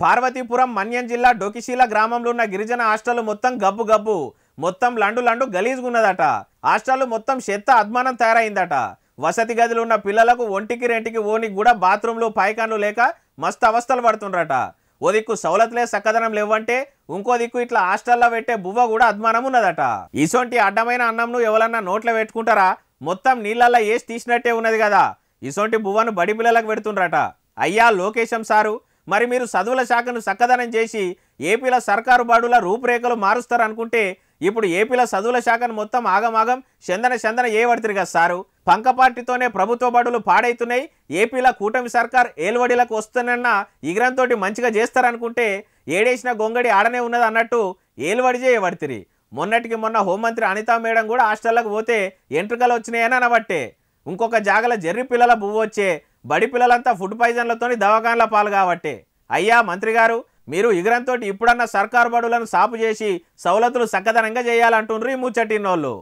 పార్వతీపురం మన్యం జిల్లా డొకిశీల గ్రామంలో ఉన్న గిరిజన హాస్టల్ మొత్తం గబ్బు గబ్బు మొత్తం లండు గలీజుగున్నదట। హాస్టల్ మొత్తం చెత్త అద్మానం తయారైందట। వసతి గదిలో ఉన్న పిల్లలకు ఒంటికి రెంటికి ఓనికి కూడా బాత్రూంలో పైకాన్లు లేక మస్తు అవస్థలు పడుతుండ్రట। ఓ దిక్కు సౌలతులే సక్కదనం లేవంటే ఇంకో దిక్కు ఇట్లా హాస్టల్లో పెట్టే బువ్వ కూడా అద్మానం ఉన్నదట। ఇసొంటి అడ్డమైన అన్నంను ఎవరన్నా నోట్లో పెట్టుకుంటారా? మొత్తం నీళ్ళల్లో వేసి తీసినట్టే ఉన్నది కదా। ఇసొంటి బువ్వను బడి పిల్లలకు పెడుతుండ్రట। అయ్యా లోకేశం సారు, మరి మీరు చదువుల శాఖను చక్కదనం చేసి ఏపీల సర్కారు బడుల రూపురేఖలు మారుస్తారనుకుంటే ఇప్పుడు ఏపీల చదువుల శాఖను మొత్తం ఆగమాగం చందన ఏవడుతురు కదా సారు। పంక పార్టీతోనే ప్రభుత్వ బడులు పాడైతున్నాయి, ఏపీల కూటమి సర్కార్ ఏలువడిలకు వస్తున్న ఇగరంతో మంచిగా చేస్తారనుకుంటే ఏడేసిన గొంగడి ఆడనే ఉన్నది అన్నట్టు ఏలువడి చేయబడుతుంది। మొన్నటికి మొన్న హోంమంత్రి అనితా మేడం కూడా హాస్టళ్లకు పోతే ఎంట్రుకలు వచ్చినాయని అనబట్టే ఇంకొక జాగల జర్రి పిల్లల బువ్వ వచ్చే బడి పిల్లలంతా ఫుడ్ పాయిజన్లతోని దవాఖాన్ల పాలు కాబట్టే। అయ్యా మంత్రి గారు, మీరు ఇగరంతో ఇప్పుడన్నా సర్కారు బడులను సాపు చేసి సౌలతులు చక్కదనంగా చేయాలంటుండ్రు ఈ ముచ్చటిన్నోళ్ళు।